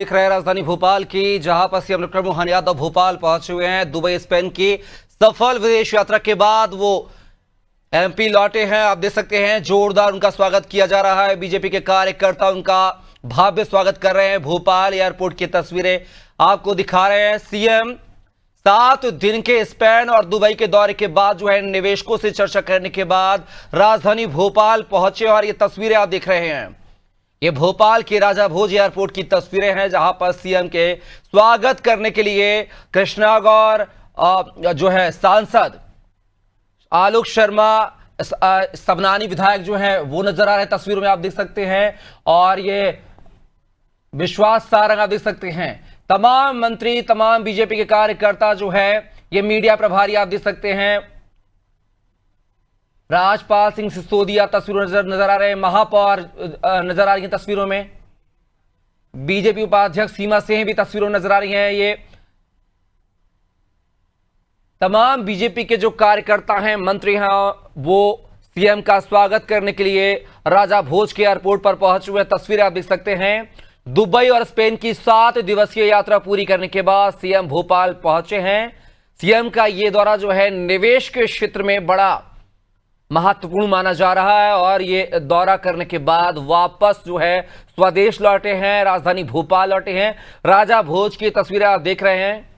देख रहे हैं राजधानी भोपाल की, जहां पर सीएम डॉक्टर मोहन यादव भोपाल पहुंचे हुए हैं। दुबई स्पेन की सफल विदेश यात्रा के बाद वो एमपी लौटे हैं। आप देख सकते हैं जोरदार उनका स्वागत किया जा रहा है। बीजेपी के कार्यकर्ता उनका भव्य स्वागत कर रहे हैं। भोपाल एयरपोर्ट की तस्वीरें आपको दिखा रहे हैं। सीएम 7 दिन के स्पेन और दुबई के दौरे के बाद जो है निवेशकों से चर्चा करने के बाद राजधानी भोपाल पहुंचे और ये तस्वीरें आप देख रहे हैं। ये भोपाल के राजा भोज एयरपोर्ट की तस्वीरें हैं, जहां पर सीएम के स्वागत करने के लिए कृष्णा गौर जो है सांसद आलोक शर्मा, सबनानी विधायक जो है वो नजर आ रहे हैं तस्वीरों में, आप देख सकते हैं। और ये विश्वास सारंग आप देख सकते हैं। तमाम मंत्री, तमाम बीजेपी के कार्यकर्ता जो है, ये मीडिया प्रभारी आप देख सकते हैं। राजपाल सिंह सिसोदिया तस्वीरों नजर आ रहे हैं। महापौर नजर आ रही हैं तस्वीरों में। बीजेपी उपाध्यक्ष सीमा सिंह भी तस्वीरों नजर आ रही हैं। ये तमाम बीजेपी के जो कार्यकर्ता हैं, मंत्री हैं, वो सीएम का स्वागत करने के लिए राजा भोज के एयरपोर्ट पर पहुंचे हुए तस्वीरें आप देख सकते हैं। दुबई और स्पेन की 7 दिवसीय यात्रा पूरी करने के बाद सीएम भोपाल पहुंचे हैं। सीएम का यह दौरा जो है निवेश के क्षेत्र में बड़ा महत्वपूर्ण माना जा रहा है और ये दौरा करने के बाद वापस जो है स्वदेश लौटे हैं, राजधानी भोपाल लौटे हैं। राजा भोज की तस्वीरें आप देख रहे हैं,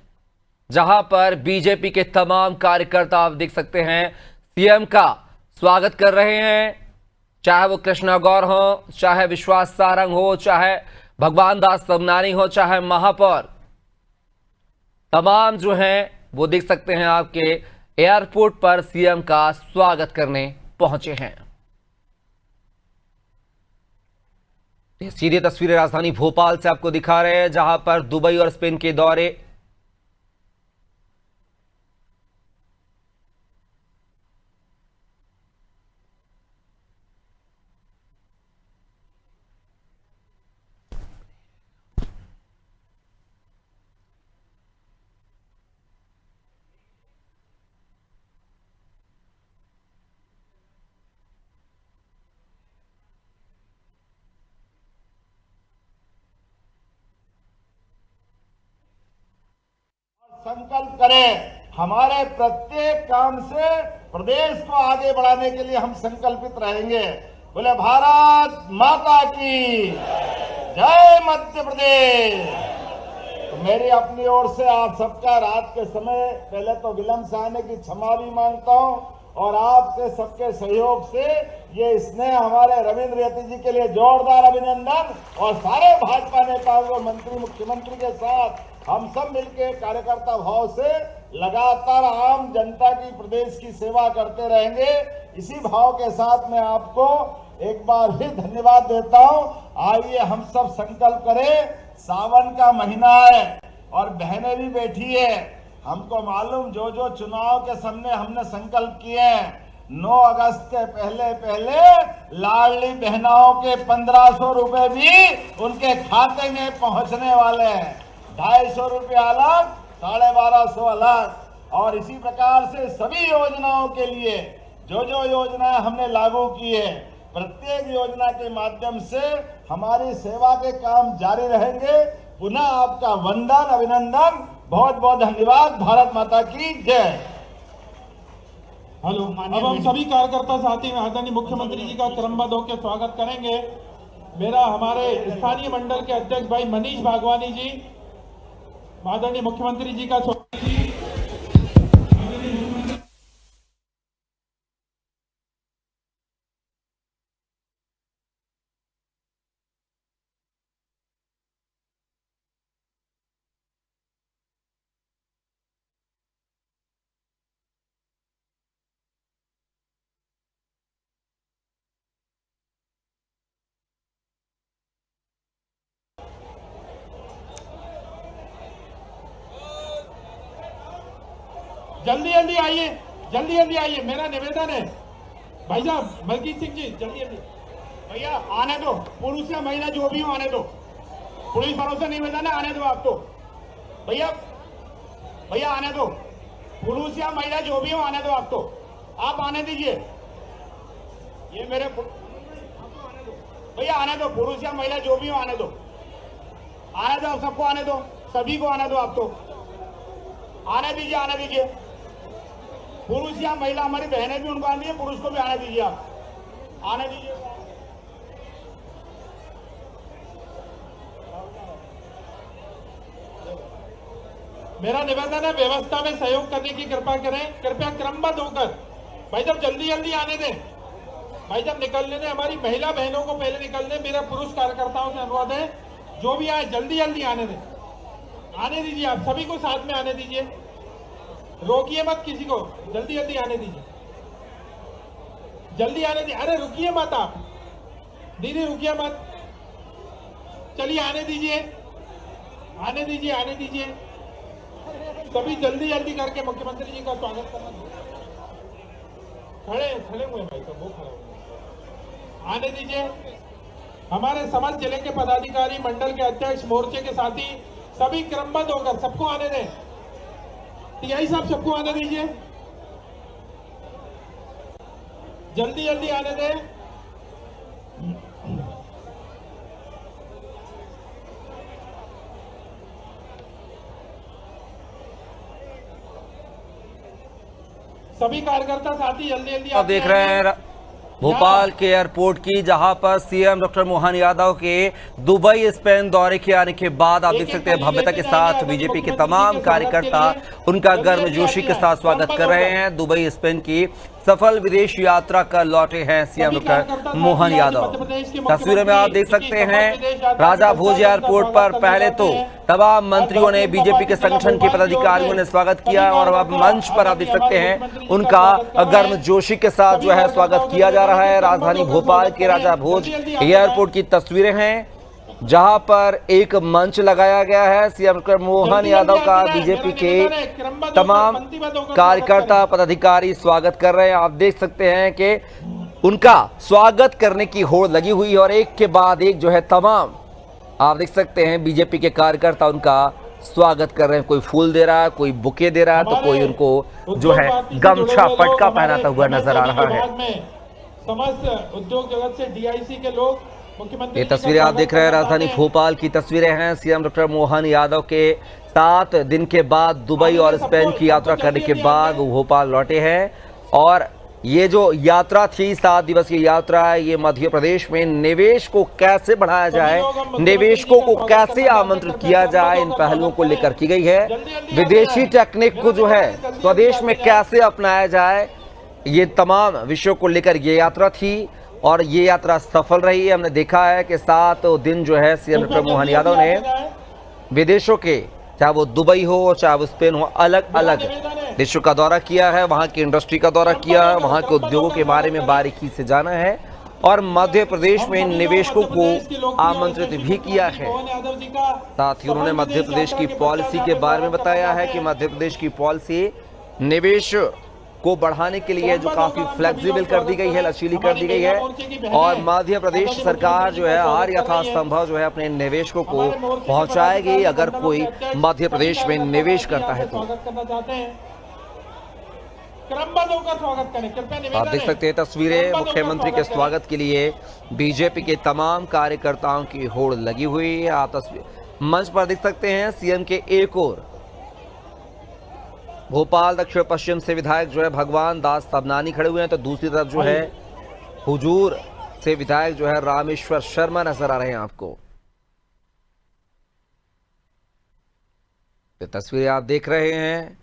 जहां पर बीजेपी के तमाम कार्यकर्ता आप देख सकते हैं सीएम का स्वागत कर रहे हैं। चाहे वो कृष्णा गौर हो, चाहे विश्वास सारंग हो, चाहे भगवान दास सबनानी हो, चाहे महापौर, तमाम जो हैं वो देख सकते हैं आपके एयरपोर्ट पर सीएम का स्वागत करने पहुंचे हैं। सीधी तस्वीरें राजधानी भोपाल से आपको दिखा रहे हैं, जहां पर दुबई और स्पेन के दौरे संकल्प करें। हमारे प्रत्येक काम से प्रदेश को आगे बढ़ाने के लिए हम संकल्पित रहेंगे। बोले भारत माता की जय, मध्य प्रदेश। तो मेरी अपनी ओर से आप सबका रात के समय पहले तो विलंब से आने की क्षमा भी मांगता हूं और आपके सबके सहयोग से ये स्नेह हमारे रविंद्र यति जी के लिए जोरदार अभिनंदन। और सारे भाजपा नेताओं, मंत्री, मुख्यमंत्री के साथ हम सब मिलकर कार्यकर्ता भाव से लगातार आम जनता की, प्रदेश की सेवा करते रहेंगे। इसी भाव के साथ मैं आपको एक बार फिर धन्यवाद देता हूं। आइए हम सब संकल्प करें। सावन का महीना है और बहनें भी बैठी है। हमको मालूम जो जो चुनाव के सामने हमने संकल्प किए हैं, 9 अगस्त के पहले लाडली बहनाओं के 1500 रुपए भी उनके खाते में पहुंचने वाले हैं। 250 रुपये अलग, 1250 अलग। और इसी प्रकार से सभी योजनाओं के लिए जो जो योजनाएं हमने लागू की है, प्रत्येक योजना के माध्यम से हमारी सेवा के काम जारी रहेंगे। पुनः आपका वंदन, अभिनंदन, बहुत बहुत धन्यवाद। भारत माता की जय। हेलो, अब हम सभी कार्यकर्ता साथी आदरणीय मुख्यमंत्री जी का क्रमबद्ध होकर स्वागत करेंगे। मेरा हमारे स्थानीय मंडल के अध्यक्ष भाई मनीष भागवानी जी, आदरणीय मुख्यमंत्री जी का स्वागत। जल्दी जल्दी आइए, जल्दी जल्दी आइए, मेरा निवेदन है। भाई साहब मलकीत सिंह जी, जल्दी जल्दी। भैया आने दो, पुरुष या महिला जो भी हो आने दो। पुलिस वालों से निवेदन है, आने दो आप तो। भैया भैया आने दो, पुरुष या महिला जो भी हो आने दो आप तो। आप आने दीजिए। ये मेरे भैया आने दो, पुरुष या महिला जो भी हो आने दो। आने दो, सबको आने दो, सभी को आने दो। आप तो आने दीजिए, आने दीजिए। पुरुष या महिला, हमारी बहनें भी उनको आने दीजिए, पुरुष को भी आने दीजिए। आप आने दीजिए। मेरा निवेदन है व्यवस्था में सहयोग करने की कृपा करें। कृपया क्रमबद्ध होकर भाई साहब जल्दी जल्दी आने दें। भाई साहब निकलने दें, हमारी महिला बहनों को पहले निकलने। मेरा पुरुष कार्यकर्ताओं से अनुरोध है, जो भी आए जल्दी जल्दी आने दें। आने दीजिए, आप सभी को साथ में आने दीजिए, रोकिए मत किसी को, जल्दी जल्दी आने दीजिए, जल्दी आने दीजिए। अरे रुकिए मत आप दीदी, रुकिए मत, चलिए आने दीजिए, आने दीजिए, आने दीजिए। सभी जल्दी जल्दी करके मुख्यमंत्री जी का स्वागत करना। खड़े खड़े हुए भाई साहब, वो खड़े हुए, आने दीजिए। हमारे समस्त जिले के पदाधिकारी, मंडल के अध्यक्ष, मोर्चे के साथी सभी क्रमबद्ध होकर सबको आने दें। टीआई साहब सबको आने दीजिए, जल्दी जल्दी आने दें। सभी कार्यकर्ता साथी जल्दी जल्दी आप देख रहे हैं भोपाल के एयरपोर्ट की, जहां पर सीएम डॉक्टर मोहन यादव के दुबई स्पेन दौरे के आने के बाद आप देख सकते हैं भव्यता के साथ बीजेपी के तमाम कार्यकर्ता उनका गर्मजोशी के साथ स्वागत कर रहे हैं। दुबई स्पेन की सफल विदेश यात्रा कर लौटे हैं सीएम डॉक्टर मोहन यादव। तस्वीरों में आप देख सकते हैं राजा भोज एयरपोर्ट पर पहले तो तमाम मंत्रियों ने, बीजेपी के संगठन के पदाधिकारियों ने स्वागत किया और अब मंच पर आप देख सकते हैं उनका गर्मजोशी के साथ जो है स्वागत किया जा रहा है। राजधानी भोपाल के राजा भोज एयरपोर्ट की तस्वीरें हैं, जहां पर एक मंच लगाया गया है। सीएम डॉक्टर मोहन यादव का बीजेपी के तमाम कार्यकर्ता पदाधिकारी स्वागत कर रहे हैं। आप देख सकते हैं कि उनका स्वागत करने की होड़ लगी हुई है और एक के बाद एक जो है तमाम आप देख सकते हैं बीजेपी के कार्यकर्ता उनका स्वागत कर रहे हैं। कोई फूल दे रहा है, कोई बुके दे रहा है, तो कोई उनको जो है गमछा पटका पहनाता हुआ नजर आ रहा है। समस्त उद्योग जगत से डीआईसी के लोग, मुख्यमंत्री ये तस्वीरें आप देख रहे हैं राजधानी भोपाल की तस्वीरें हैं। सीएम डॉक्टर मोहन यादव के 7 दिन के बाद दुबई और स्पेन की यात्रा करने के बाद वो भोपाल लौटे हैं और ये जो यात्रा थी 7 दिवसीय यात्रा, ये मध्य प्रदेश में निवेश को कैसे बढ़ाया जाए, निवेशकों को कैसे आमंत्रित किया जाए, इन पहलुओं को लेकर की गई है। विदेशी टेक्निक को जो है स्वदेश में कैसे अपनाया जाए, ये तमाम विषयों को लेकर ये यात्रा थी और ये यात्रा सफल रही है। हमने देखा है कि 7 दिन जो है सीएम डॉक्टर मोहन यादव ने विदेशों के, चाहे वो दुबई हो चाहे वो स्पेन हो, अलग अलग देशों का दौरा किया है, वहां की इंडस्ट्री का दौरा किया है, वहां के उद्योगों के बारे में बारीकी से जाना है और मध्य प्रदेश में निवेशकों को आमंत्रित भी किया है। साथ ही उन्होंने मध्य प्रदेश की पॉलिसी के बारे में बताया है कि मध्य प्रदेश की पॉलिसी निवेश को बढ़ाने के लिए जो काफी फ्लेक्सिबल कर दी गई है, लचीली कर दी गई है और मध्य प्रदेश सरकार जो है हर यथासंभव जो है अपने निवेशकों को पहुंचाएगी अगर कोई मध्य प्रदेश में निवेश करता है तो। आप देख सकते हैं तस्वीरें, मुख्यमंत्री के स्वागत के लिए बीजेपी के तमाम कार्यकर्ताओं की होड़ लगी हुई है। आप तस्वीर मंच पर देख सकते हैं सीएम के एक और भोपाल दक्षिण पश्चिम से विधायक जो है भगवान दास सबनानी खड़े हुए हैं, तो दूसरी तरफ जो है हुजूर से विधायक जो है रामेश्वर शर्मा नजर आ रहे हैं आपको। ये तस्वीरें आप देख रहे हैं,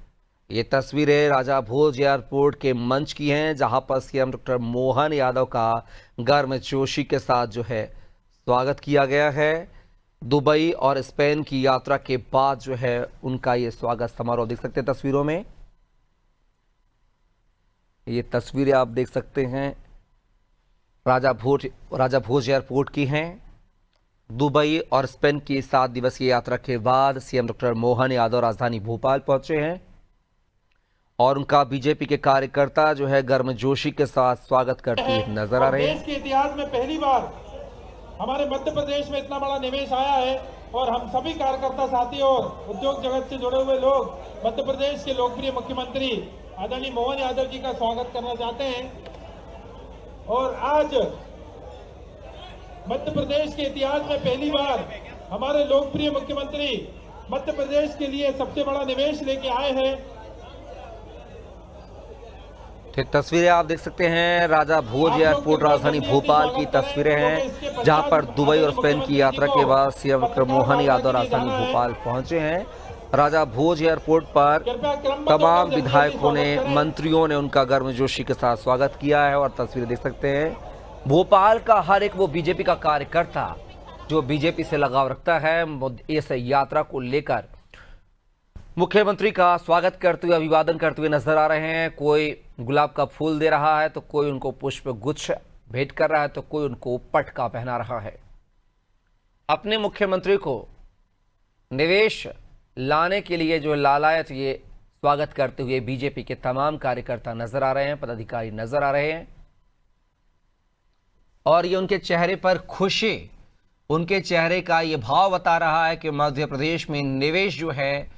ये तस्वीरें राजा भोज एयरपोर्ट के मंच की हैं, जहां पर सीएम डॉक्टर मोहन यादव का गर्मजोशी के साथ जो है स्वागत किया गया है। दुबई और स्पेन की यात्रा के बाद जो है उनका ये स्वागत समारोह देख सकते हैं तस्वीरों में। ये तस्वीरें आप देख सकते हैं राजा भोज एयरपोर्ट की हैं। दुबई और स्पेन की 7 दिवसीय यात्रा के बाद सीएम डॉक्टर मोहन यादव राजधानी भोपाल पहुंचे हैं और उनका बीजेपी के कार्यकर्ता जो है गर्मजोशी के साथ स्वागत करते हुए नजर आ रहे हैं। देश के इतिहास में पहली बार हमारे मध्य प्रदेश में इतना बड़ा निवेश आया है और हम सभी कार्यकर्ता साथी और उद्योग जगत से जुड़े हुए लोग मध्य प्रदेश के लोकप्रिय मुख्यमंत्री आदरणीय मोहन यादव जी का स्वागत करना चाहते हैं। और आज मध्य प्रदेश के इतिहास में पहली बार हमारे लोकप्रिय मुख्यमंत्री मध्य प्रदेश के लिए सबसे बड़ा निवेश लेके आए हैं। ठीक तस्वीरें आप देख सकते हैं राजा भोज एयरपोर्ट राजधानी भोपाल की तस्वीरें हैं, जहां पर दुबई और स्पेन की यात्रा के बाद सीएम डॉक्टर मोहन यादव राजधानी भोपाल पहुंचे हैं। राजा भोज एयरपोर्ट पर तमाम विधायकों ने, मंत्रियों ने उनका गर्मजोशी के साथ स्वागत किया है। और तस्वीरें देख सकते हैं, भोपाल का हर एक वो बीजेपी का कार्यकर्ता जो बीजेपी से लगाव रखता है, इस यात्रा को लेकर मुख्यमंत्री का स्वागत करते हुए, अभिवादन करते हुए नजर आ रहे हैं। कोई गुलाब का फूल दे रहा है तो कोई उनको पुष्प गुच्छ भेंट कर रहा है तो कोई उनको पटका पहना रहा है। अपने मुख्यमंत्री को निवेश लाने के लिए जो लालायत ये स्वागत करते हुए बीजेपी के तमाम कार्यकर्ता नजर आ रहे हैं, पदाधिकारी नजर आ रहे हैं। और ये उनके चेहरे पर खुशी, उनके चेहरे का ये भाव बता रहा है कि मध्य प्रदेश में निवेश जो है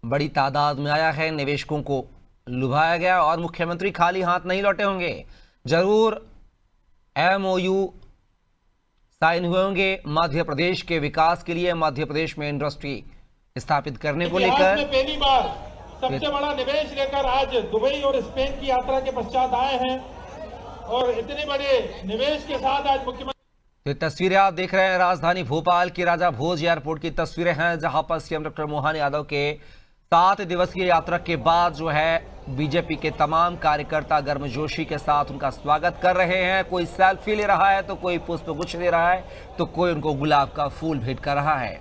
बड़ी तादाद में आया है, निवेशकों को लुभाया गया और मुख्यमंत्री खाली हाथ नहीं लौटे होंगे। जरूर MOU साइन हुए होंगे मध्य प्रदेश के विकास के लिए, मध्य प्रदेश में इंडस्ट्री स्थापित करने को इतिहास लेकर। में पहली बार सबसे बड़ा निवेश लेकर आज दुबई और स्पेन की यात्रा के पश्चात आए हैं और इतने बड़े निवेश के साथ आज मुख्यमंत्री। ये तस्वीरें आप देख रहे हैं राजधानी भोपाल की राजा भोज एयरपोर्ट की तस्वीरें हैं, जहां पर सीएम डॉक्टर मोहन यादव के 7 दिवसीय यात्रा के बाद जो है बीजेपी के तमाम कार्यकर्ता गर्मजोशी के साथ उनका स्वागत कर रहे हैं। कोई सेल्फी ले रहा है तो कोई पुष्पगुच्छ दे रहा है तो कोई उनको गुलाब का फूल भेंट कर रहा है।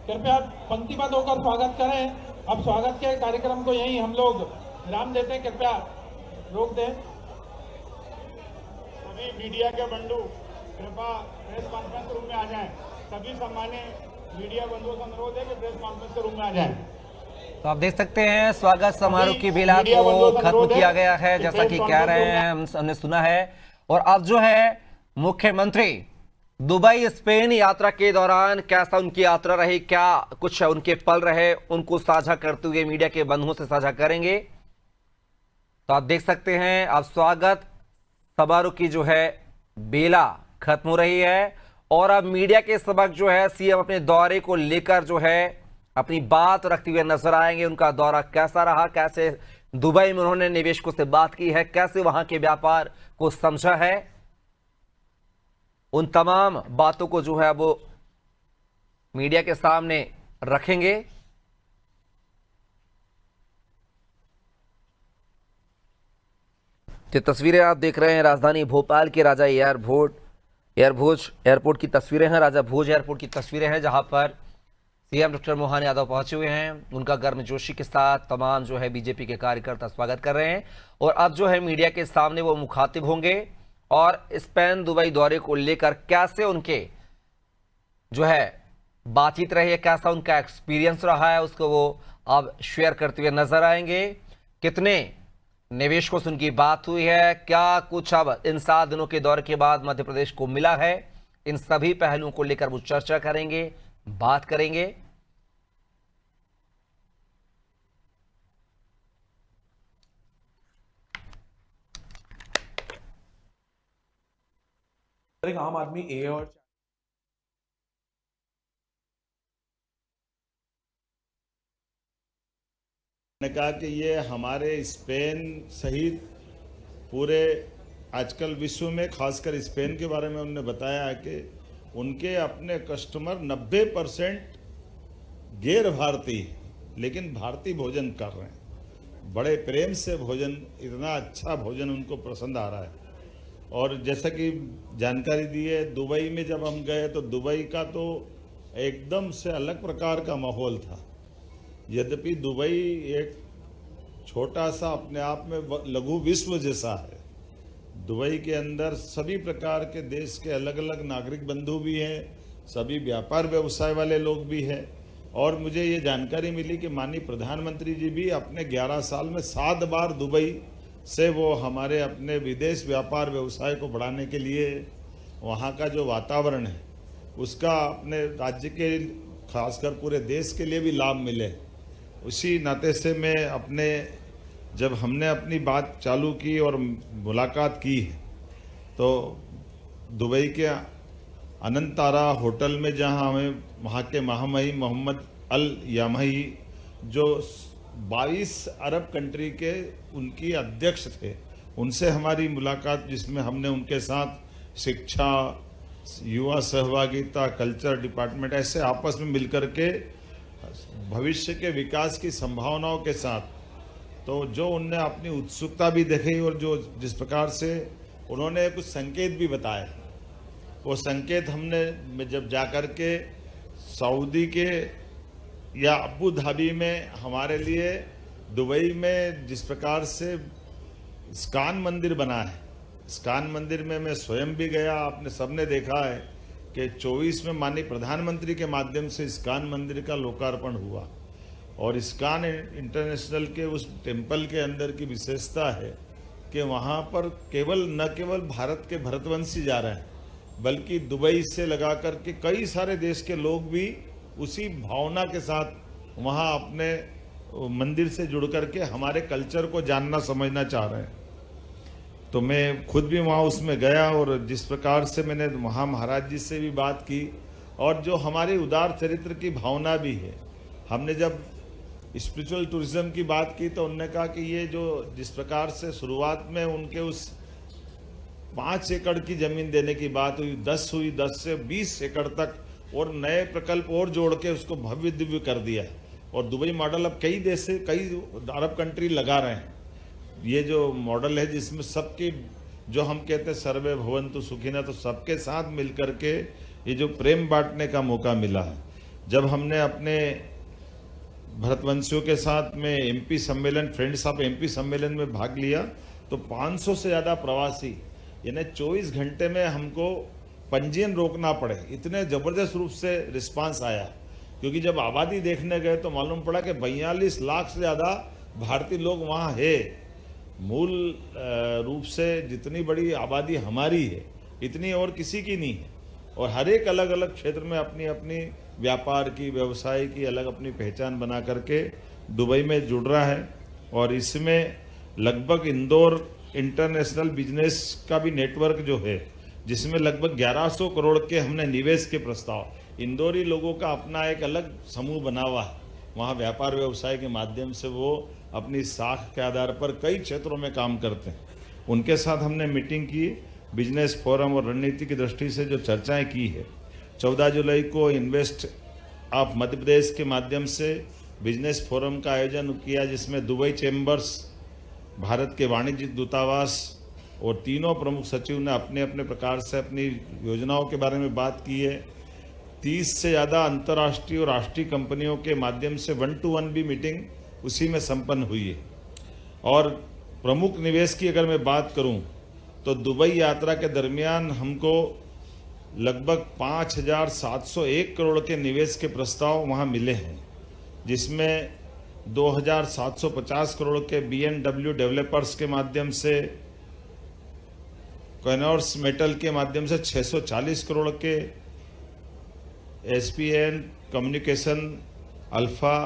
कृपया पंक्तिबद्ध होकर स्वागत करें। अब स्वागत के कार्यक्रम को यहीं हम लोग विराम देते हैं, कृपया रोक दें। सभी मीडिया के बंधु कृपया प्रेस कॉन्फ्रेंस रूम में आ जाएं। सभी सम्मान्य मीडिया बंधुओं का अनुरोध है कि प्रेस कॉन्फ्रेंस रूम में आ जाएं। तो आप देख सकते हैं स्वागत समारोह की बेला को खत्म किया गया है, जैसा कि कह रहे हैं, हमने सुना है। और अब जो है मुख्यमंत्री दुबई स्पेन यात्रा के दौरान कैसा उनकी यात्रा रही, क्या कुछ उनके पल रहे, उनको साझा करते हुए मीडिया के बंधुओं से साझा करेंगे। तो आप देख सकते हैं अब स्वागत समारोह की जो है बेला खत्म हो रही है और अब मीडिया के समक्ष जो है सीएम अपने दौरे को लेकर जो है अपनी बात रखते हुए नजर आएंगे। उनका दौरा कैसा रहा, कैसे दुबई में उन्होंने निवेशकों से बात की है, कैसे वहां के व्यापार को समझा है, उन तमाम बातों को जो है वो मीडिया के सामने रखेंगे। ये तस्वीरें आप देख रहे हैं राजधानी भोपाल के राजा भोज एयरपोर्ट की तस्वीरें हैं, राजा भोज एयरपोर्ट की तस्वीरें हैं, जहां पर सीएम डॉक्टर मोहन यादव पहुंचे हुए हैं। उनका गर्मजोशी के साथ तमाम जो है बीजेपी के कार्यकर्ता स्वागत कर रहे हैं और अब जो है मीडिया के सामने वो मुखातिब होंगे और स्पेन दुबई दौरे को लेकर कैसे उनके जो है बातचीत रही है, कैसा उनका एक्सपीरियंस रहा है, उसको वो अब शेयर करते हुए नजर आएंगे। कितने निवेशकों से उनकी बात हुई है, क्या कुछ अब इन 7 दिनों के दौरे के बाद मध्य प्रदेश को मिला है, इन सभी पहलुओं को लेकर वो चर्चा करेंगे, बात करेंगे। एक आम आदमी ए और ने कहा कि ये हमारे स्पेन सहित पूरे आजकल विश्व में, खासकर स्पेन के बारे में उन्होंने बताया है कि उनके अपने कस्टमर 90% गैर भारतीय लेकिन भारतीय भोजन कर रहे हैं। बड़े प्रेम से भोजन, इतना अच्छा भोजन उनको पसंद आ रहा है। और जैसा कि जानकारी दी है, दुबई में जब हम गए तो दुबई का तो एकदम से अलग प्रकार का माहौल था। यद्यपि दुबई एक छोटा सा अपने आप में लघु विश्व जैसा है। दुबई के अंदर सभी प्रकार के देश के अलग अलग नागरिक बंधु भी हैं, सभी व्यापार व्यवसाय वाले लोग भी हैं। और मुझे ये जानकारी मिली कि माननीय प्रधानमंत्री जी भी अपने 11 साल में 7 बार दुबई से वो हमारे अपने विदेश व्यापार व्यवसाय को बढ़ाने के लिए वहाँ का जो वातावरण है उसका अपने राज्य के खासकर पूरे देश के लिए भी लाभ मिले, उसी नाते से मैं जब हमने अपनी बात चालू की और मुलाकात की तो दुबई के अनंतारा होटल में, जहां हमें वहाँ के महामहिम मोहम्मद अल यामही जो 22 अरब कंट्री के उनकी अध्यक्ष थे, उनसे हमारी मुलाकात, जिसमें हमने उनके साथ शिक्षा, युवा सहभागिता, कल्चर डिपार्टमेंट ऐसे आपस में मिलकर के भविष्य के विकास की संभावनाओं के साथ, तो जो उनने अपनी उत्सुकता भी दिखाई और जो जिस प्रकार से उन्होंने कुछ संकेत भी बताए, वो संकेत हमने जब जाकर के सऊदी के या अबू धाबी में हमारे लिए दुबई में जिस प्रकार से इस्कान मंदिर बना है, इस्कान मंदिर में मैं स्वयं भी गया, आपने सबने देखा है कि 24 में माननीय प्रधानमंत्री के माध्यम से इस्कान मंदिर का लोकार्पण हुआ। और इस्कान इंटरनेशनल के उस टेम्पल के अंदर की विशेषता है कि वहाँ पर न केवल भारत के भरतवंशी जा रहे हैं, बल्कि दुबई से लगा कर के कई सारे देश के लोग भी उसी भावना के साथ वहाँ अपने मंदिर से जुड़ करके हमारे कल्चर को जानना समझना चाह रहे हैं। तो मैं खुद भी वहाँ उसमें गया और जिस प्रकार से मैंने वहाँ महाराज जी से भी बात की और जो हमारे उदार चरित्र की भावना भी है, हमने जब स्पिरिचुअल टूरिज्म की बात की तो उन्होंने कहा कि ये जो जिस प्रकार से शुरुआत में उनके उस 5 एकड़ की जमीन देने की बात हुई, 10 हुई, 10 से 20 एकड़ तक और नए प्रकल्प और जोड़ के उसको भव्य दिव्य कर दिया है। और दुबई मॉडल अब कई देश से, कई अरब कंट्री लगा रहे हैं। ये जो मॉडल है जिसमें सबके, जो हम कहते हैं सर्वे भवन्तु सुखिनः, तो सबके साथ मिलकर के ये जो प्रेम बांटने का मौका मिला है। जब हमने अपने भरतवंशियों के साथ में एमपी सम्मेलन, फ्रेंड्स ऑफ एमपी सम्मेलन में भाग लिया तो 500 से ज़्यादा प्रवासी, यानी 24 घंटे में हमको पंजीयन रोकना पड़े, इतने ज़बरदस्त रूप से रिस्पांस आया। क्योंकि जब आबादी देखने गए तो मालूम पड़ा कि 42 लाख से ज़्यादा भारतीय लोग वहाँ है। मूल रूप से जितनी बड़ी आबादी हमारी है, इतनी और किसी की नहीं है। और हर एक अलग अलग क्षेत्र में अपनी अपनी व्यापार की, व्यवसाय की अलग अपनी पहचान बना करके दुबई में जुड़ रहा है। और इसमें लगभग इंदौर इंटरनेशनल बिजनेस का भी नेटवर्क जो है, जिसमें लगभग 1100 करोड़ के हमने निवेश के प्रस्ताव, इंदौरी लोगों का अपना एक अलग समूह बना हुआ है। वहाँ व्यापार व्यवसाय के माध्यम से वो अपनी साख के आधार पर कई क्षेत्रों में काम करते हैं। उनके साथ हमने मीटिंग की, बिजनेस फोरम और रणनीति की दृष्टि से जो चर्चाएं की है। 14 जुलाई को इन्वेस्ट ऑफ मध्य प्रदेश के माध्यम से बिजनेस फोरम का आयोजन किया, जिसमें दुबई चैम्बर्स, भारत के वाणिज्यिक दूतावास और तीनों प्रमुख सचिव ने अपने अपने प्रकार से अपनी योजनाओं के बारे में बात की है। 30 से ज़्यादा अंतर्राष्ट्रीय और राष्ट्रीय कंपनियों के माध्यम से 1-to-1 भी मीटिंग उसी में संपन्न हुई है। और प्रमुख निवेश की अगर मैं बात करूं तो दुबई यात्रा के दरमियान हमको लगभग 5,701 करोड़ के निवेश के प्रस्ताव वहां मिले हैं, जिसमें 2,750 करोड़ के BMW डेवलपर्स के माध्यम से, कॉनॉर्स मेटल के माध्यम से 640 करोड़ के, SPN कम्युनिकेशन, अल्फा,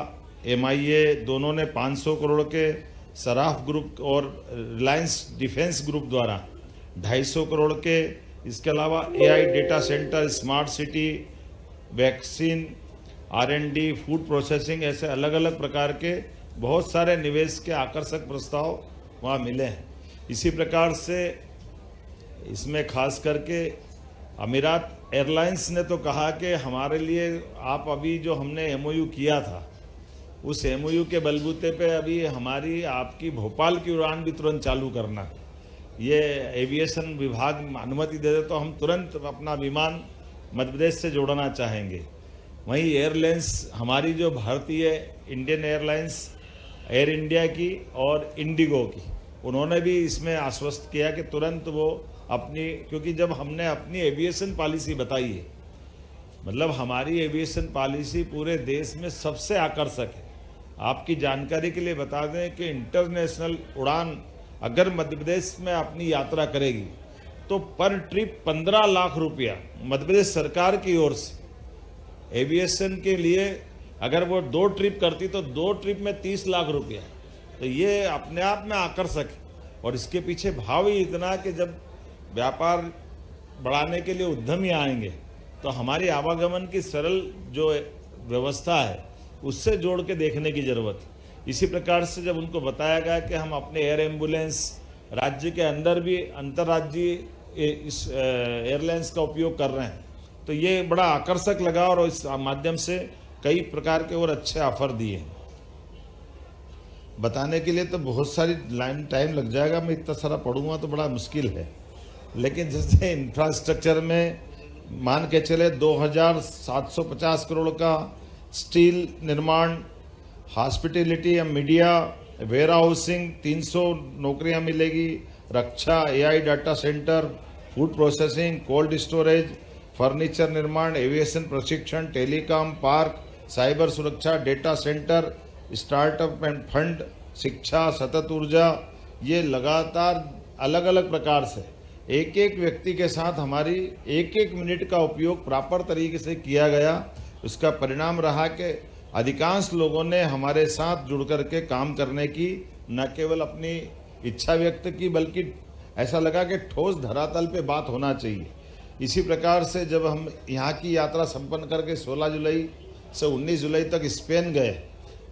MIA दोनों ने 500 करोड़ के, सराफ ग्रुप और रिलायंस डिफेंस ग्रुप द्वारा 250 करोड़ के, इसके अलावा AI data centre, smart city, vaccine, R&D, food processing, ऐसे अलग अलग प्रकार के बहुत सारे निवेश के आकर्षक प्रस्ताव वहाँ मिले हैं। इसी प्रकार से इसमें खास करके अमीरात एयरलाइंस ने तो कहा कि हमारे लिए आप अभी जो हमने MOU किया था, उस MOU के बलबूते पे अभी हमारी आपकी भोपाल की उड़ान भी तुरंत चालू करना है। ये एविएशन विभाग अनुमति दे दे तो हम तुरंत अपना विमान मध्य प्रदेश से जोड़ना चाहेंगे। वहीं एयरलाइंस हमारी जो भारतीय इंडियन एयरलाइंस, एयर इंडिया की और इंडिगो की, उन्होंने भी इसमें आश्वस्त किया कि तुरंत वो अपनी, क्योंकि जब हमने अपनी एविएशन पॉलिसी बताई है, मतलब हमारी एविएशन पॉलिसी पूरे देश में सबसे आकर्षक है। आपकी जानकारी के लिए बता दें कि इंटरनेशनल उड़ान अगर मध्य प्रदेश में अपनी यात्रा करेगी तो पर ट्रिप 15 लाख रुपया मध्य प्रदेश सरकार की ओर से एविएशन के लिए अगर वो 2 ट्रिप करती तो 2 ट्रिप में 30 लाख रुपया। तो ये अपने आप में आकर्षक है और इसके पीछे भाव ही इतना कि जब व्यापार बढ़ाने के लिए उद्यमी आएंगे तो हमारी आवागमन की सरल जो व्यवस्था है उससे जोड़ के देखने की जरूरत है। इसी प्रकार से जब उनको बताया गया कि हम अपने एयर एम्बुलेंस राज्य के अंदर भी अंतर्राज्यीय इस एयरलाइंस का उपयोग कर रहे हैं तो ये बड़ा आकर्षक लगा और इस माध्यम से कई प्रकार के और अच्छे ऑफर दिए। बताने के लिए तो बहुत सारी लाइन टाइम लग जाएगा, मैं इतना सारा पढ़ूंगा तो बड़ा मुश्किल है। लेकिन जैसे इंफ्रास्ट्रक्चर में मान के चले 2750 करोड़ का स्टील निर्माण, हॉस्पिटैलिटी या मीडिया, वेयर हाउसिंग 300 नौकरियां मिलेगी, रक्षा, AI data centre, food processing, cold storage, furniture निर्माण, एविएशन प्रशिक्षण, टेलीकॉम, पार्क, साइबर सुरक्षा, data centre, startup and fund, शिक्षा, सतत ऊर्जा, ये लगातार अलग अलग प्रकार से एक एक व्यक्ति के साथ हमारी एक एक मिनट का उपयोग प्रॉपर तरीके से किया गया। उसका परिणाम रहा कि अधिकांश लोगों ने हमारे साथ जुड़ करके काम करने की न केवल अपनी इच्छा व्यक्त की बल्कि ऐसा लगा कि ठोस धरातल पे बात होना चाहिए। इसी प्रकार से जब हम यहाँ की यात्रा संपन्न करके 16 जुलाई से 19 जुलाई तक स्पेन गए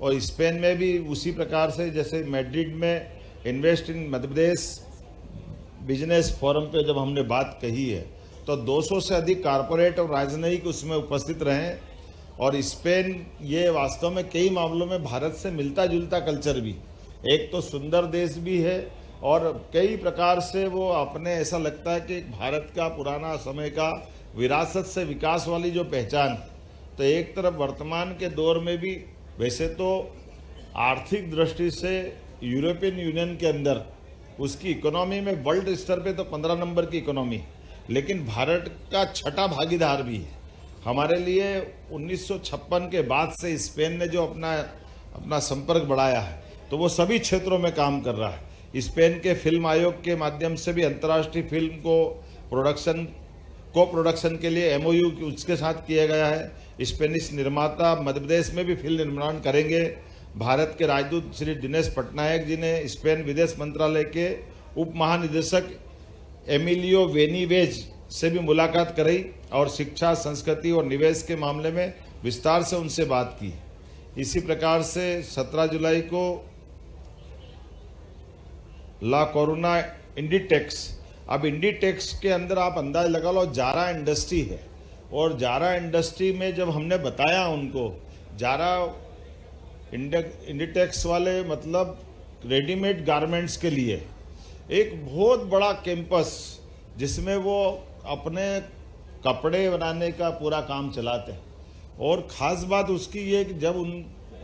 और स्पेन में भी उसी प्रकार से जैसे मैड्रिड में invest in Madhya Pradesh business forum पे जब हमने बात कही है तो 200 से अधिक कारपोरेट और राजनयिक उसमें उपस्थित रहे और स्पेन ये वास्तव में कई मामलों में भारत से मिलता जुलता कल्चर भी, एक तो सुंदर देश भी है और कई प्रकार से वो अपने ऐसा लगता है कि भारत का पुराना समय का विरासत से विकास वाली जो पहचान है। तो एक तरफ वर्तमान के दौर में भी वैसे तो आर्थिक दृष्टि से यूरोपियन यूनियन के अंदर उसकी इकोनॉमी में वर्ल्ड स्तर पे तो 15 नंबर की इकोनॉमी, लेकिन भारत का छठा भागीदार भी है। हमारे लिए 1956 के बाद से स्पेन ने जो अपना संपर्क बढ़ाया है तो वो सभी क्षेत्रों में काम कर रहा है। स्पेन के फिल्म आयोग के माध्यम से भी अंतर्राष्ट्रीय फिल्म को प्रोडक्शन के लिए MOU उसके साथ किया गया है। स्पेनिश निर्माता मध्य प्रदेश में भी फिल्म निर्माण करेंगे। भारत के राजदूत श्री दिनेश पटनायक जी ने स्पेन विदेश मंत्रालय के उप महानिदेशक एमिलियो वेनीवेज से भी मुलाकात कराई और शिक्षा, संस्कृति और निवेश के मामले में विस्तार से उनसे बात की। इसी प्रकार से 17 जुलाई को ला कोरोना इंडीटेक्स, अब इंडीटेक्स के अंदर आप अंदाज लगा लो जारा इंडस्ट्री है और जारा इंडस्ट्री में जब हमने बताया उनको, जारा इंडीटेक्स वाले मतलब रेडीमेड गारमेंट्स के लिए एक बहुत बड़ा कैंपस जिसमें वो अपने कपड़े बनाने का पूरा काम चलाते हैं। और ख़ास बात उसकी ये कि जब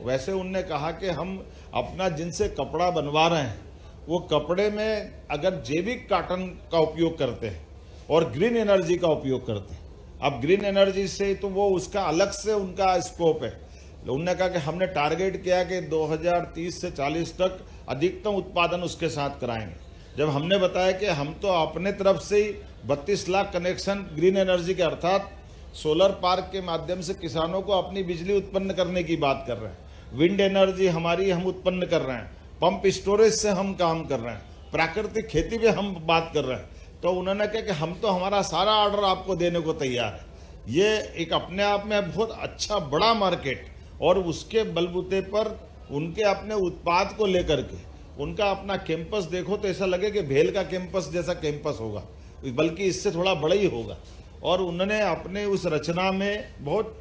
वैसे उनने कहा कि हम अपना जिनसे कपड़ा बनवा रहे हैं वो कपड़े में अगर जैविक कॉटन का उपयोग करते हैं और ग्रीन एनर्जी का उपयोग करते हैं। अब ग्रीन एनर्जी से तो वो उसका अलग से उनका स्कोप है। उन्होंने कहा कि हमने टारगेट किया कि 2030 से 40 तक अधिकतम उत्पादन उसके साथ कराएंगे। जब हमने बताया कि हम तो अपने तरफ से ही 32 लाख कनेक्शन ग्रीन एनर्जी के अर्थात सोलर पार्क के माध्यम से किसानों को अपनी बिजली उत्पन्न करने की बात कर रहे हैं, विंड एनर्जी हमारी हम उत्पन्न कर रहे हैं, पंप स्टोरेज से हम काम कर रहे हैं, प्राकृतिक खेती पे हम बात कर रहे हैं। तो उन्होंने कहा कि हम तो हमारा सारा ऑर्डर आपको देने को तैयार है। ये एक अपने आप में बहुत अच्छा बड़ा मार्केट और उसके बलबूते पर उनके अपने उत्पाद को लेकर के उनका अपना कैंपस देखो तो ऐसा लगे कि भेल का कैंपस जैसा कैंपस होगा, बल्कि इससे थोड़ा बड़ा ही होगा। और उन्होंने अपने उस रचना में बहुत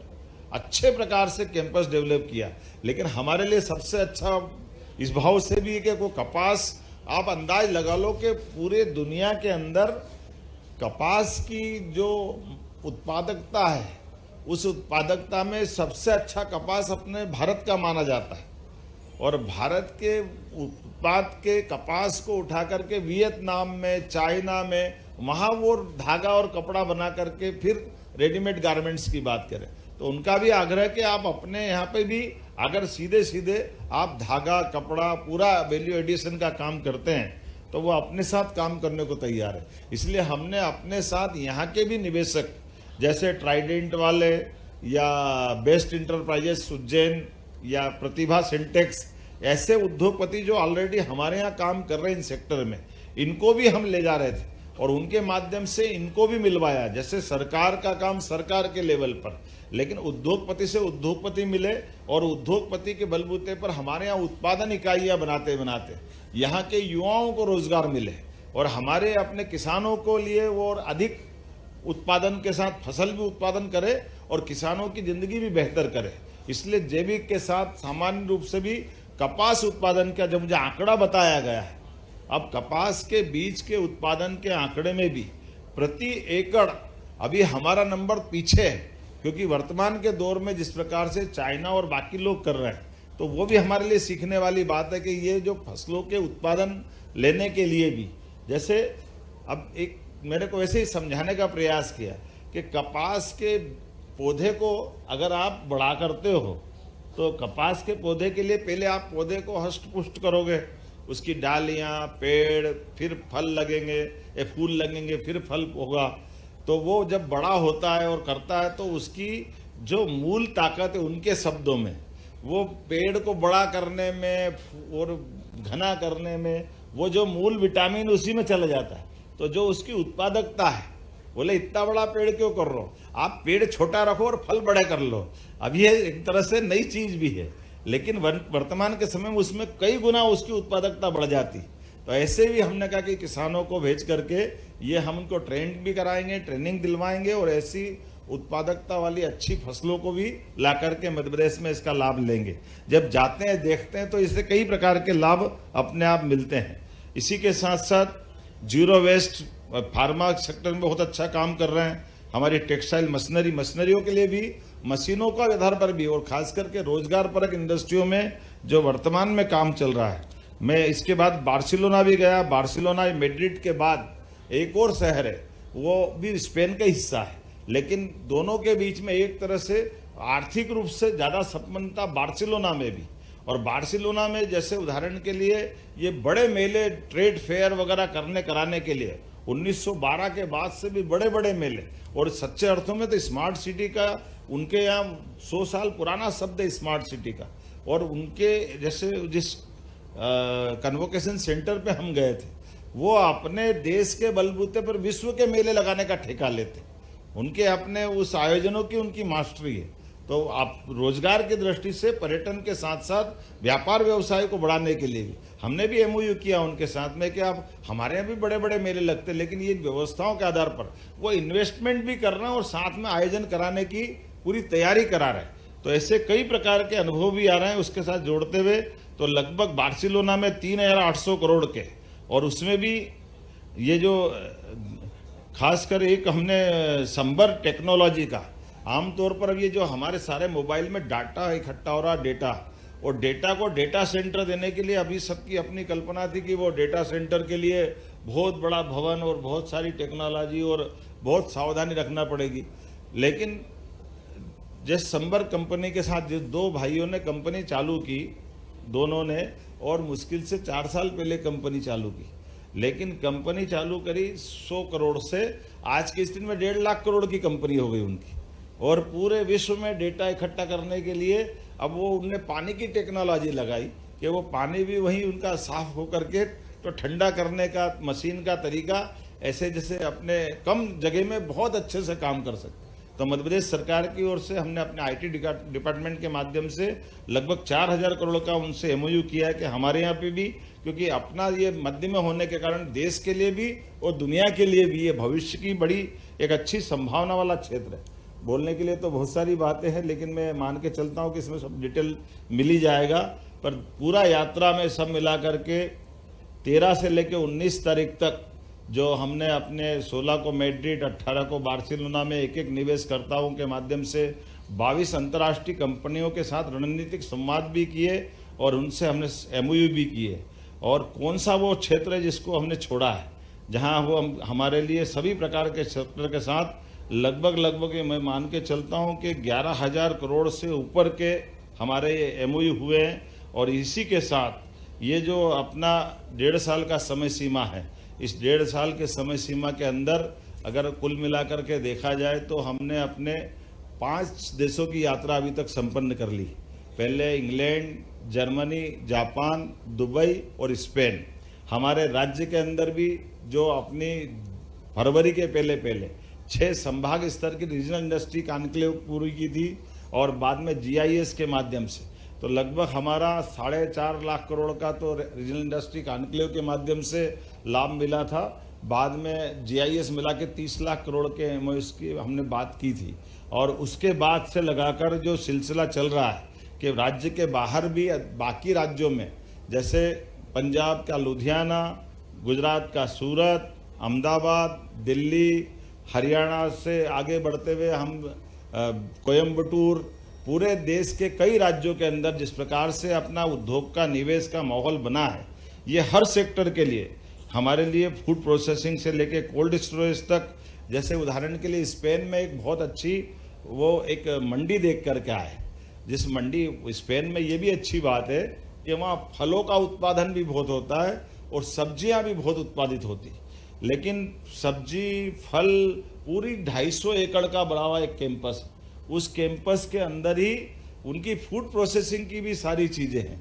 अच्छे प्रकार से कैंपस डेवलप किया। लेकिन हमारे लिए सबसे अच्छा इस भाव से भी कि वो कपास, आप अंदाज लगा लो कि पूरे दुनिया के अंदर कपास की जो उत्पादकता है उस उत्पादकता में सबसे अच्छा कपास अपने भारत का माना जाता है। और भारत के उत्पाद के कपास को उठा करके वियतनाम में, चाइना में, वहाँ वो धागा और कपड़ा बना करके फिर रेडीमेड गारमेंट्स की बात करें तो उनका भी आग्रह कि आप अपने यहाँ पे भी अगर सीधे सीधे आप धागा, कपड़ा, पूरा वैल्यू एडिशन का काम करते हैं तो वो अपने साथ काम करने को तैयार है। इसलिए हमने अपने साथ यहाँ के भी निवेशक जैसे ट्राइडेंट वाले, या बेस्ट इंटरप्राइजेस उज्जैन या प्रतिभा सिंटेक्स, ऐसे उद्योगपति जो ऑलरेडी हमारे यहाँ काम कर रहे हैं इन सेक्टर में, इनको भी हम ले जा रहे थे और उनके माध्यम से इनको भी मिलवाया। जैसे सरकार का काम सरकार के लेवल पर, लेकिन उद्योगपति से उद्योगपति मिले और उद्योगपति के बलबूते पर हमारे यहाँ उत्पादन इकाइयां बनाते बनाते यहाँ के युवाओं को रोजगार मिले और हमारे अपने किसानों को लिए वो और अधिक उत्पादन के साथ फसल भी उत्पादन करे और किसानों की जिंदगी भी बेहतर करे। इसलिए जैविक के साथ सामान्य रूप से भी कपास उत्पादन का जब मुझे आंकड़ा बताया गया है, अब कपास के बीज के उत्पादन के आंकड़े में भी प्रति एकड़ अभी हमारा नंबर पीछे है, क्योंकि वर्तमान के दौर में जिस प्रकार से चाइना और बाकी लोग कर रहे हैं, तो वो भी हमारे लिए सीखने वाली बात है कि ये जो फसलों के उत्पादन लेने के लिए भी, जैसे अब एक मेरे को ऐसे ही समझाने का प्रयास किया कि कपास के पौधे को अगर आप बड़ा करते हो तो कपास के पौधे के लिए पहले आप पौधे को हष्ट पुष्ट करोगे, उसकी डालियां, पेड़, फिर फल लगेंगे, फूल लगेंगे, फिर फल होगा। तो वो जब बड़ा होता है और करता है तो उसकी जो मूल ताकत है, उनके शब्दों में, वो पेड़ को बड़ा करने में और घना करने में वो जो मूल विटामिन उसी में चला जाता है। तो जो उसकी उत्पादकता है, बोले इतना बड़ा पेड़ क्यों कर रहे हो, आप पेड़ छोटा रखो और फल बड़े कर लो। अब ये एक तरह से नई चीज भी है, लेकिन वर्तमान के समय में उसमें कई गुना उसकी उत्पादकता बढ़ जाती। तो ऐसे भी हमने कहा कि किसानों को भेज करके ये हम उनको ट्रेंड भी कराएंगे, ट्रेनिंग दिलवाएंगे और ऐसी उत्पादकता वाली अच्छी फसलों को भी ला करके मध्य प्रदेश में इसका लाभ लेंगे। जब जाते हैं देखते हैं तो इससे कई प्रकार के लाभ अपने आप मिलते हैं। इसी के साथ साथ जीरो वेस्ट फार्मा सेक्टर में बहुत अच्छा काम कर रहे हैं। हमारी टेक्सटाइल मशीनरियों के लिए भी, मशीनों का आधार पर भी, और खास करके रोजगार परक इंडस्ट्रियों में जो वर्तमान में काम चल रहा है। मैं इसके बाद बार्सिलोना भी गया। बार्सिलोना मैड्रिड के बाद एक और शहर है, वो भी स्पेन का हिस्सा है, लेकिन दोनों के बीच में एक तरह से आर्थिक रूप से ज्यादा संपन्नता बार्सिलोना में भी। और बार्सिलोना में जैसे उदाहरण के लिए ये बड़े मेले, ट्रेड फेयर वगैरह कराने के लिए 1912 के बाद से भी बड़े बड़े मेले, और सच्चे अर्थों में तो स्मार्ट सिटी का उनके यहाँ 100 साल पुराना शब्द है स्मार्ट सिटी का। और उनके जैसे जिस कन्वोकेशन सेंटर पे हम गए थे, वो अपने देश के बलबूते पर विश्व के मेले लगाने का ठेका लेते, उनके अपने उस आयोजनों की उनकी मास्टरी है। तो आप रोजगार की दृष्टि से पर्यटन के साथ साथ व्यापार व्यवसाय को बढ़ाने के लिए भी हमने भी एमओयू किया उनके साथ में कि आप हमारे यहाँ भी बड़े बड़े मेले लगते, लेकिन ये व्यवस्थाओं के आधार पर वो इन्वेस्टमेंट भी कर रहे हैं और साथ में आयोजन कराने की पूरी तैयारी करा रहे हैं। तो ऐसे कई प्रकार के अनुभव भी आ रहे हैं। उसके साथ जोड़ते हुए तो लगभग बार्सिलोना में 3,800 करोड़ के, और उसमें भी ये जो खासकर एक हमने संबर टेक्नोलॉजी का, आमतौर पर अब ये जो हमारे सारे मोबाइल में डाटा इकट्ठा हो रहा, डेटा, और डेटा को डेटा सेंटर देने के लिए अभी सबकी अपनी कल्पना थी कि वो डेटा सेंटर के लिए बहुत बड़ा भवन और बहुत सारी टेक्नोलॉजी और बहुत सावधानी रखना पड़ेगी। लेकिन जिस संबर कंपनी के साथ जिस दो भाइयों ने कंपनी चालू की, दोनों ने, और मुश्किल से 4 साल पहले कंपनी चालू की, लेकिन कंपनी चालू करी 100 करोड़ से, आज की स्थिति में 1.5 लाख करोड़ की कंपनी हो गई उनकी। और पूरे विश्व में डेटा इकट्ठा करने के लिए अब वो उनने पानी की टेक्नोलॉजी लगाई कि वो पानी भी वहीं उनका साफ होकर के तो ठंडा करने का मशीन का तरीका, ऐसे जैसे अपने कम जगह में बहुत अच्छे से काम कर सकते। तो मध्य प्रदेश सरकार की ओर से हमने अपने आईटी डिपार्टमेंट के माध्यम से लगभग 4,000 करोड़ का उनसे एमओयू किया है कि हमारे यहाँ पे भी, क्योंकि अपना ये मध्य में होने के कारण देश के लिए भी और दुनिया के लिए भी ये भविष्य की बड़ी एक अच्छी संभावना वाला क्षेत्र है। बोलने के लिए तो बहुत सारी बातें हैं, लेकिन मैं मान के चलता हूँ कि इसमें सब डिटेल मिल ही जाएगा। पर पूरा यात्रा में सब मिला करके 13 से लेकर 19 तारीख तक जो हमने अपने 16 को मैड्रिड, 18 को बार्सिलोना में एक निवेशकर्ताओं के माध्यम से 22 अंतर्राष्ट्रीय कंपनियों के साथ रणनीतिक संवाद भी किए और उनसे हमने एमओयू भी किए। और कौन सा वो क्षेत्र है जिसको हमने छोड़ा है, जहां वो हमारे लिए सभी प्रकार के सेक्टर के साथ लगभग मैं मान के चलता हूं कि 11,000 करोड़ से ऊपर के हमारे ये एमओयू हुए हैं। और इसी के साथ ये जो अपना 1.5 साल का समय सीमा है, इस 1.5 साल के समय सीमा के अंदर अगर कुल मिलाकर के देखा जाए तो हमने अपने 5 देशों की यात्रा अभी तक संपन्न कर ली। पहले इंग्लैंड, जर्मनी, जापान, दुबई और स्पेन। हमारे राज्य के अंदर भी जो अपनी फरवरी के पहले पहले 6 संभाग स्तर की रीजनल इंडस्ट्री कॉन्क्लेव पूरी की थी और बाद में जीआईएस के माध्यम से तो लगभग हमारा 4.5 लाख करोड़ का तो रीजनल इंडस्ट्री कॉन्क्लेव के माध्यम से लाभ मिला था। बाद में जीआईएस मिला के 30 लाख करोड़ के एमओएस की हमने बात की थी और उसके बाद से लगाकर जो सिलसिला चल रहा है कि राज्य के बाहर भी बाकी राज्यों में जैसे पंजाब का लुधियाना, गुजरात का सूरत, अहमदाबाद, दिल्ली, हरियाणा से आगे बढ़ते हुए हम कोयम्बटूर, पूरे देश के कई राज्यों के अंदर जिस प्रकार से अपना उद्योग का निवेश का माहौल बना है, ये हर सेक्टर के लिए हमारे लिए फूड प्रोसेसिंग से लेके कोल्ड स्टोरेज तक। जैसे उदाहरण के लिए स्पेन में एक बहुत अच्छी वो एक मंडी देख करके आए, जिस मंडी स्पेन में ये भी अच्छी बात है कि वहाँ फलों का उत्पादन भी बहुत होता है और सब्जियां भी बहुत उत्पादित होती, लेकिन सब्जी फल पूरी 250 एकड़ का बड़ा हुआ एक कैंपस, उस कैंपस के अंदर ही उनकी फूड प्रोसेसिंग की भी सारी चीजें हैं,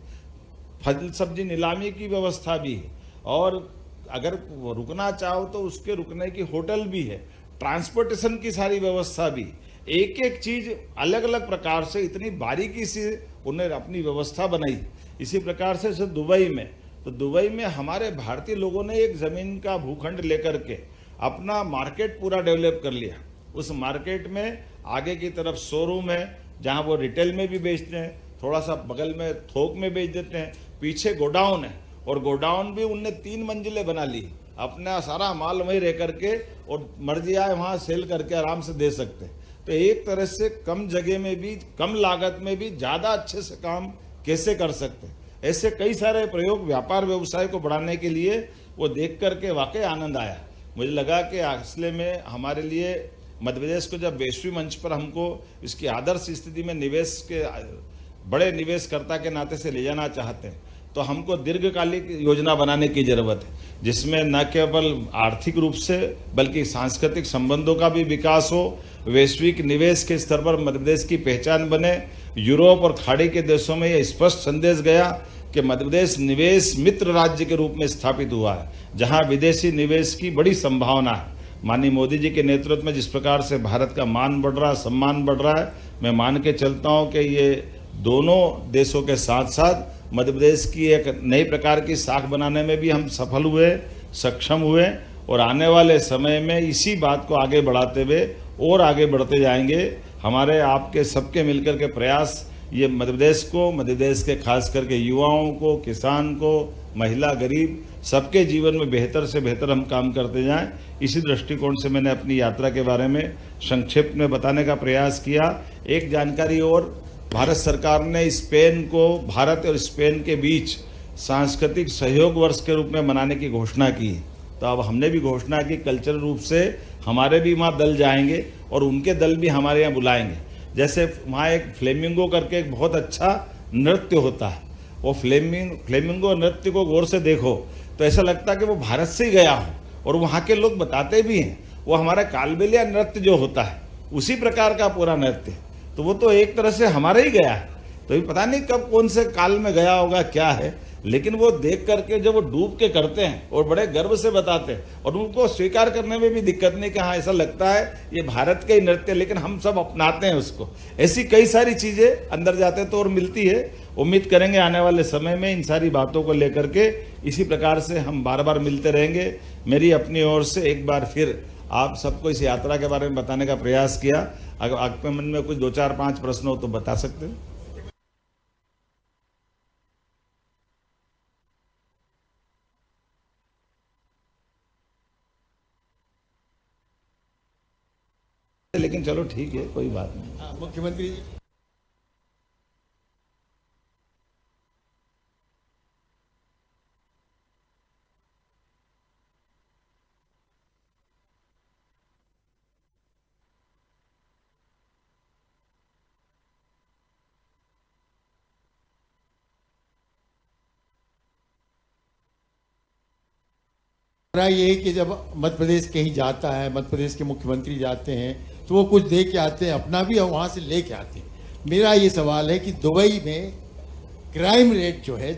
फल सब्जी नीलामी की व्यवस्था भी है और अगर रुकना चाहो तो उसके रुकने की होटल भी है, ट्रांसपोर्टेशन की सारी व्यवस्था भी, एक एक चीज अलग अलग प्रकार से इतनी बारीकी से उन्हें अपनी व्यवस्था बनाई। इसी प्रकार से दुबई में, तो दुबई में हमारे भारतीय लोगों ने एक जमीन का भूखंड लेकर के अपना मार्केट पूरा डेवलप कर लिया। उस मार्केट में आगे की तरफ शोरूम है जहां वो रिटेल में भी बेचते हैं, थोड़ा सा बगल में थोक में बेच देते हैं, पीछे गोडाउन है और गोडाउन भी उनने 3 मंजिलें बना ली, अपना सारा माल वहीं रह करके और मर्जी आए वहां सेल करके आराम से दे सकते हैं। तो एक तरह से कम जगह में भी कम लागत में भी ज्यादा अच्छे से काम कैसे कर सकते हैं, ऐसे कई सारे प्रयोग व्यापार व्यवसाय को बढ़ाने के लिए वो देख करके वाकई आनंद आया। मुझे लगा कि असले में हमारे लिए मध्य प्रदेश को जब वैश्विक मंच पर हमको इसकी आदर्श स्थिति में निवेश के बड़े निवेशकर्ता के नाते से ले जाना चाहते हैं तो हमको दीर्घकालिक योजना बनाने की जरूरत है, जिसमें न केवल आर्थिक रूप से बल्कि सांस्कृतिक संबंधों का भी विकास हो, वैश्विक निवेश के स्तर पर मध्य प्रदेश की पहचान बने। यूरोप और खाड़ी के देशों में यह स्पष्ट संदेश गया कि मध्य प्रदेश निवेश मित्र राज्य के रूप में स्थापित हुआ है, जहां विदेशी निवेश की बड़ी संभावना है। माननीय मोदी जी के नेतृत्व में जिस प्रकार से भारत का मान बढ़ रहा है, सम्मान बढ़ रहा है, मैं मान के चलता हूं कि ये दोनों देशों के साथ साथ मध्य प्रदेश की एक नई प्रकार की साख बनाने में भी हम सफल हुए, सक्षम हुए और आने वाले समय में इसी बात को आगे बढ़ाते हुए और आगे बढ़ते जाएंगे। हमारे आपके सबके मिलकर के प्रयास ये मध्य प्रदेश को, मध्य प्रदेश के खास करके युवाओं को, किसान को, महिला, गरीब सबके जीवन में बेहतर से बेहतर हम काम करते जाएं। इसी दृष्टिकोण से मैंने अपनी यात्रा के बारे में संक्षिप्त में बताने का प्रयास किया। एक जानकारी और, भारत सरकार ने स्पेन को, भारत और स्पेन के बीच सांस्कृतिक सहयोग वर्ष के रूप में मनाने की घोषणा की। तो अब हमने भी घोषणा की कल्चरल रूप से हमारे भी वहाँ दल जाएंगे और उनके दल भी हमारे यहाँ बुलाएंगे। जैसे वहाँ एक फ्लेमिंगो करके एक बहुत अच्छा नृत्य होता है, वो फ्लेमिंगो नृत्य को गौर से देखो तो ऐसा लगता है कि वो भारत से ही गया हो, और वहाँ के लोग बताते भी हैं वो हमारा कालबेलिया नृत्य जो होता है उसी प्रकार का पूरा नृत्य, तो वो तो एक तरह से हमारा ही गया है। तो ये पता नहीं कब कौन से काल में गया होगा क्या है, लेकिन वो देख करके जब वो डूब के करते हैं और बड़े गर्व से बताते हैं और उनको स्वीकार करने में भी दिक्कत नहीं कि हाँ ऐसा लगता है ये भारत का ही नृत्य, लेकिन हम सब अपनाते हैं उसको। ऐसी कई सारी चीजें अंदर जाते तो और मिलती है। उम्मीद करेंगे आने वाले समय में इन सारी बातों को लेकर के इसी प्रकार से हम बार बार मिलते रहेंगे। मेरी अपनी ओर से एक बार फिर आप सबको इस यात्रा के बारे में बताने का प्रयास किया। अगर आपके मन में कुछ 2, 4, 5 प्रश्न हो तो बता सकते हैं। लेकिन चलो ठीक है, कोई बात नहीं। मुख्यमंत्री रहा ये है कि जब मध्य प्रदेश कहीं जाता है, मध्य प्रदेश के मुख्यमंत्री जाते हैं तो वो कुछ दे के आते हैं, अपना भी और वहाँ से ले के आते हैं। मेरा ये सवाल है कि दुबई में क्राइम रेट जो है,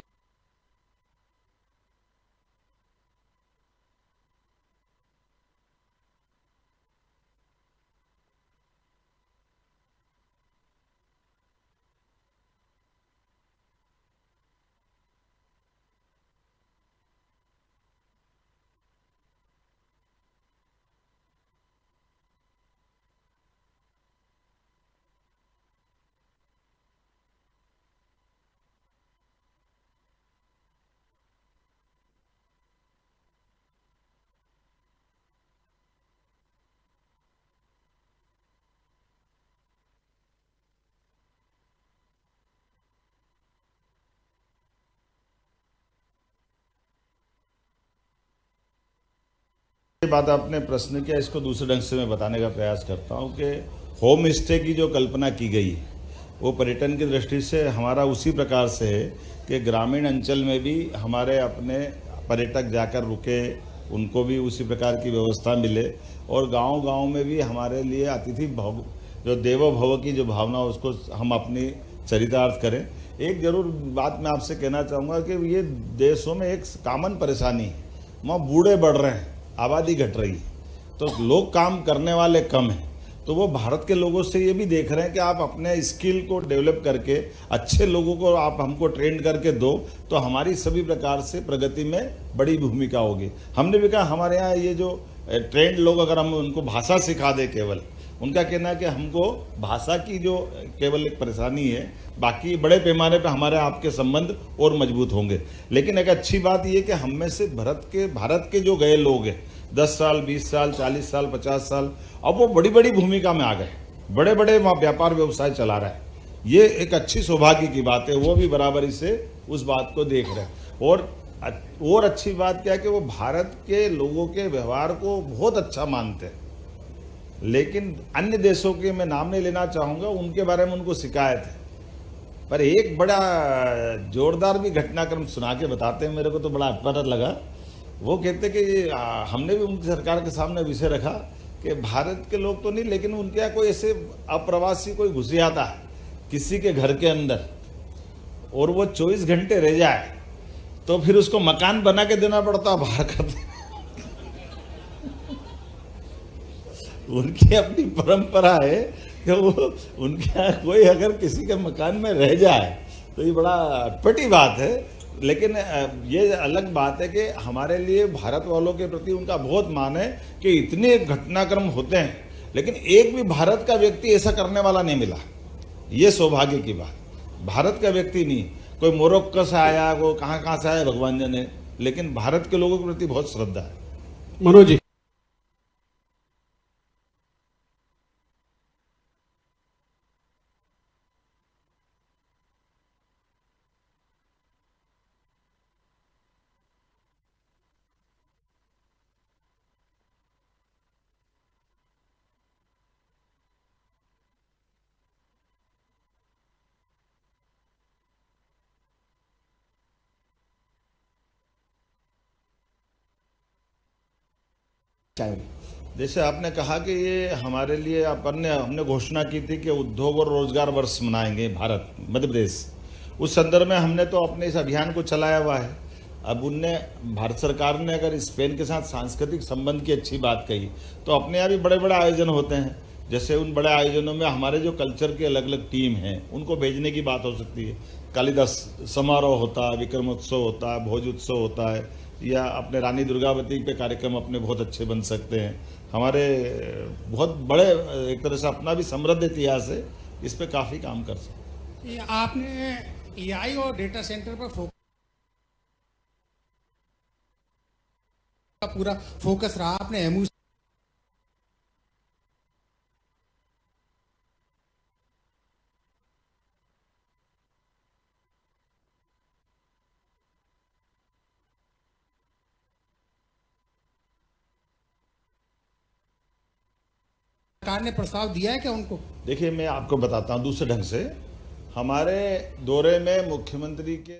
ये बात आपने प्रश्न किया, इसको दूसरे ढंग से मैं बताने का प्रयास करता हूँ कि होम स्टे की जो कल्पना की गई है वो पर्यटन की दृष्टि से हमारा उसी प्रकार से है कि ग्रामीण अंचल में भी हमारे अपने पर्यटक जाकर रुके, उनको भी उसी प्रकार की व्यवस्था मिले और गांव-गांव में भी हमारे लिए अतिथि भव जो देवो भव की जो भावना उसको हम अपनी चरितार्थ करें। एक जरूर बात मैं आपसे कहना चाहूँगा कि ये देशों में एक कॉमन परेशानी है, वहाँ बूढ़े बढ़ रहे हैं, आबादी घट रही है, तो लोग काम करने वाले कम हैं। तो वो भारत के लोगों से ये भी देख रहे हैं कि आप अपने स्किल को डेवलप करके अच्छे लोगों को आप हमको ट्रेन करके दो तो हमारी सभी प्रकार से प्रगति में बड़ी भूमिका होगी। हमने भी कहा हमारे यहाँ ये जो ट्रेंड लोग अगर हम उनको भाषा सिखा दें, केवल उनका कहना है कि हमको भाषा की जो केवल एक परेशानी है, बाकी बड़े पैमाने पर हमारे आपके संबंध और मजबूत होंगे। लेकिन एक अच्छी बात यह कि हम में से भारत के जो गए लोग हैं 10 साल 20 साल 40 साल 50 साल, अब वो बड़ी बड़ी भूमिका में आ गए, बड़े बड़े व्यापार व्यवसाय चला रहे हैं। ये एक अच्छी सौभाग्य की बात है, वो भी बराबरी से उस बात को देख रहे हैं। और अच्छी बात क्या है कि वो भारत के लोगों के व्यवहार को बहुत अच्छा मानते हैं। लेकिन अन्य देशों के मैं नाम नहीं लेना चाहूँगा, उनके बारे में उनको शिकायत है। पर एक बड़ा जोरदार भी घटनाक्रम सुना के बताते हैं, मेरे को तो बड़ा अद्भुत लगा। वो कहते कि हमने भी उनकी सरकार के सामने विषय रखा कि भारत के लोग तो नहीं, लेकिन उनके यहाँ कोई ऐसे अप्रवासी कोई घुस आता है किसी के घर के अंदर और वो 24 घंटे रह जाए तो फिर उसको मकान बना के देना पड़ता बाहर करते। उनकी अपनी परंपरा है कि वो उनके यहाँ कोई अगर किसी के मकान में रह जाए तो ये बड़ा अटपटी बात है। लेकिन ये अलग बात है कि हमारे लिए भारत वालों के प्रति उनका बहुत मान है कि इतने घटनाक्रम होते हैं, लेकिन एक भी भारत का व्यक्ति ऐसा करने वाला नहीं मिला। ये सौभाग्य की बात, भारत का व्यक्ति नहीं, कोई मोरक्को से आया, कोई कहाँ से आया भगवान जाने, लेकिन भारत के लोगों के प्रति बहुत श्रद्धा है। मनोज जी, जैसे आपने कहा कि ये हमारे लिए हमने घोषणा की थी कि उद्योग और रोजगार वर्ष मनाएंगे भारत मध्य प्रदेश। उस संदर्भ में हमने तो अपने इस अभियान को चलाया हुआ है। अब उनने भारत सरकार ने अगर स्पेन के साथ सांस्कृतिक संबंध की अच्छी बात कही तो अपने यहाँ भी बड़े बड़े आयोजन होते हैं। जैसे उन बड़े आयोजनों में हमारे जो कल्चर के अलग अलग टीम हैं उनको भेजने की बात हो सकती है। कालिदास समारोह होता है, विक्रमोत्सव होता है, भोज उत्सव होता है, या अपने रानी दुर्गावती पे कार्यक्रम अपने बहुत अच्छे बन सकते हैं। हमारे बहुत बड़े एक तरह से अपना भी समृद्ध इतिहास है, इस पे काफ़ी काम कर सकते हैं। आपने एआई और डेटा सेंटर पर पूरा फोकस रहा, आपने एमयू सरकार ने प्रस्ताव दिया है क्या उनको? देखिए मैं आपको बताता हूँ दूसरे ढंग से। हमारे दौरे में मुख्यमंत्री के